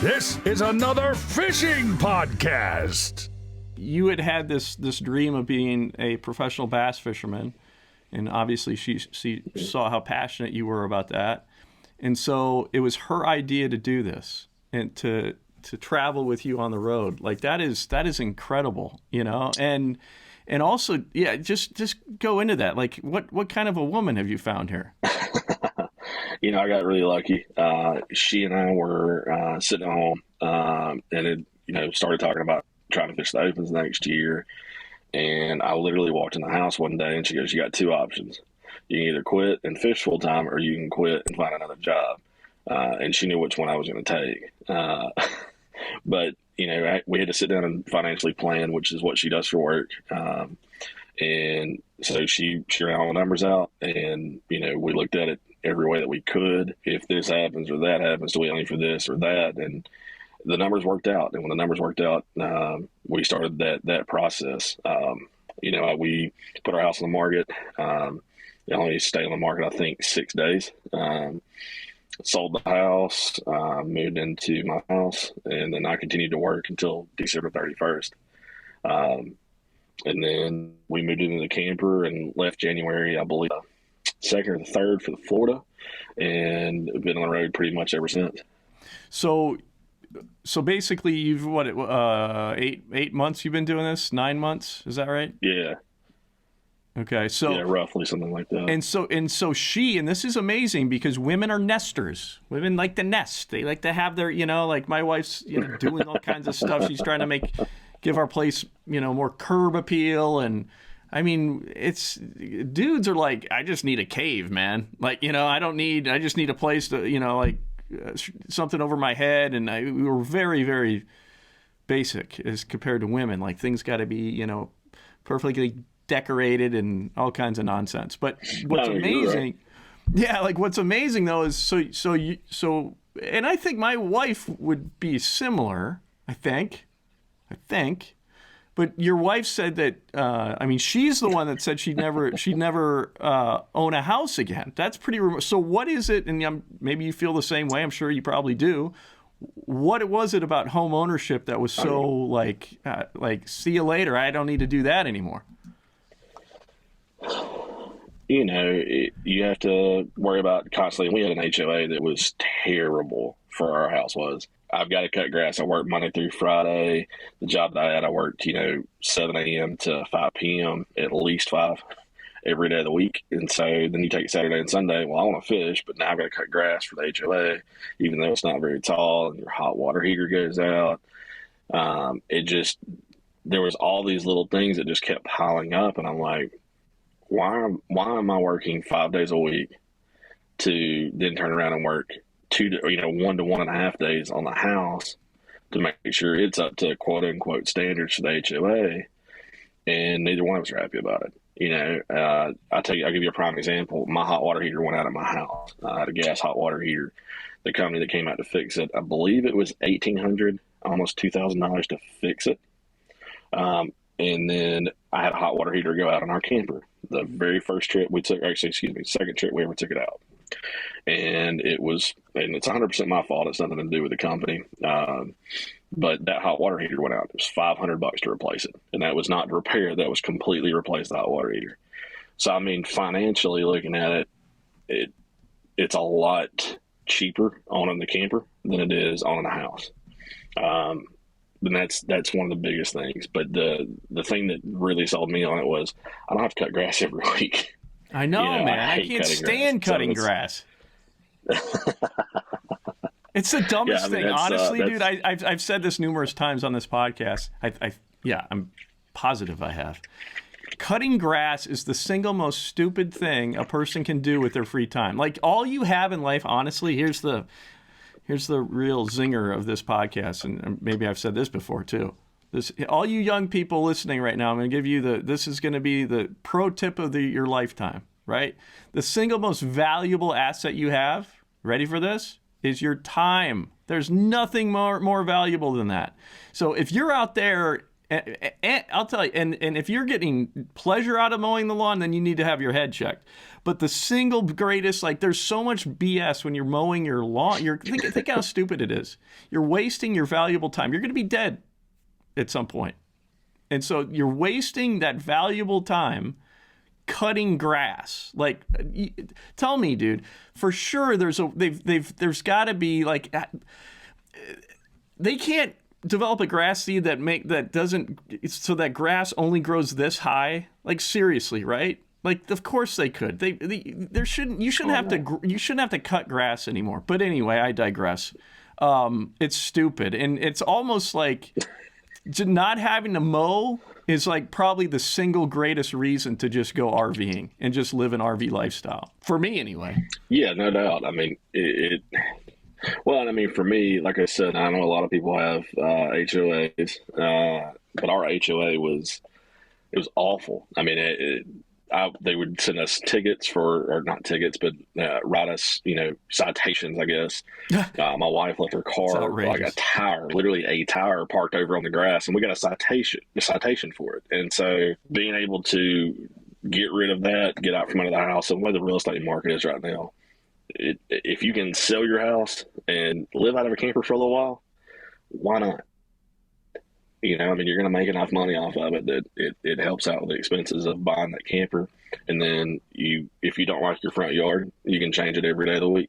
This is another fishing podcast. You had this dream of being a professional bass fisherman, and obviously she saw how passionate you were about that, and so it was her idea to do this and to travel with you on the road. Like that is incredible, you know. And also, yeah, just go into that. Like, what kind of a woman have you found here? You know, I got really lucky. She and I were sitting at home and it, started talking about trying to fish the Opens next year. And I literally walked in the house one day and she goes, "You got two options. You can either quit and fish full time or you can quit and find another job." And she knew which one I was going to take. But, we had to sit down and financially plan, which is what she does for work. And so she ran all the numbers out and, we looked at it every way that we could. If this happens or that happens, do we only for this or that? And the numbers worked out. And when the numbers worked out, we started that process. We put our house on the market. It only stayed on the market, I think, 6 days. Sold the house, moved into my house, and then I continued to work until December 31st. And then we moved into the camper and left January, I believe, 2nd or the 3rd for Florida, and been on the road pretty much ever since. So basically, you've 8 months you've been doing this? 9 months, is that right? Yeah. Okay, so yeah, roughly something like that. And so she, and this is amazing because women are nesters. Women like to nest. They like to have their, like my wife's, doing all kinds of stuff. She's trying to give our place, more curb appeal. And I mean, dudes are like, I just need a cave, man. Like, I just need a place to, something over my head. And we were very, very basic as compared to women. Like things got to be, perfectly decorated and all kinds of nonsense. But what's amazing, what's amazing though is so, and I think my wife would be similar. I think. But your wife said that. She's the one that said she'd never own a house again. That's pretty. So what is it? And maybe you feel the same way. I'm sure you probably do. What was it about home ownership that was so like see you later? I don't need to do that anymore. You have to worry about constantly. We had an HOA that was terrible for our house was. I've got to cut grass. I work Monday through Friday. The job that I had, I worked, 7 a.m. to 5 p.m., at least 5 every day of the week. And so then you take Saturday and Sunday. Well, I want to fish, but now I've got to cut grass for the HOA, even though it's not very tall and your hot water heater goes out. There was all these little things that just kept piling up. And I'm like, why am I working 5 days a week to then turn around and work 1 to 1.5 days on the house to make sure it's up to quote unquote standards for the HOA, and neither one of us are happy about it. I'll give you a prime example. My hot water heater went out at my house. I had a gas hot water heater. The company that came out to fix it, I believe it was $1,800, almost $2,000 to fix it. And then I had a hot water heater go out on our camper. The very first trip we took, second trip we ever took it out. And it's 100% my fault. It's nothing to do with the company. But that hot water heater went out. It was $500 to replace it. And that was not to repair. That was completely replace the hot water heater. So, financially looking at it, it's a lot cheaper owning the camper than it is owning a house. And that's one of the biggest things. But the thing that really sold me on it was I don't have to cut grass every week. I know, man. I can't stand cutting grass. It's the dumbest thing, honestly, dude. I've said this numerous times on this podcast. I'm positive I have. Cutting grass is the single most stupid thing a person can do with their free time. Like all you have in life, honestly. Here's the real zinger of this podcast, and maybe I've said this before too. All you young people listening right now, I'm going to give you this is going to be the pro tip of your lifetime, right? The single most valuable asset you have, ready for this, is your time. There's nothing more valuable than that. So if you're out there And I'll tell you, and if you're getting pleasure out of mowing the lawn, then you need to have your head checked. But the single greatest, like, there's so much BS when you're mowing your lawn. Think how stupid it is. You're wasting your valuable time. You're going to be dead at some point. And so you're wasting that valuable time cutting grass. Like, tell me, dude, for sure there's got to be, like, they can't develop a grass seed that doesn't, so that grass only grows this high. Like, seriously, right? Like, of course they could. You shouldn't have to cut grass anymore. But anyway, I digress. It's stupid, and it's almost like not having to mow is like probably the single greatest reason to just go RVing and just live an RV lifestyle. For me, anyway. Yeah, no doubt. I mean, well, I mean, for me, like I said, I know a lot of people have HOAs, but our HOA was awful. I mean, they would send us tickets or not tickets, but write us, citations, I guess. My wife left her car, like literally a tire parked over on the grass, and we got a citation for it. And so being able to get rid of that, get out from under the house, and the way the real estate market is right now, if you can sell your house and live out of a camper for a little while, why not? I mean, you're going to make enough money off of it that it helps out with the expenses of buying that camper. And then if you don't like your front yard, you can change it every day of the week.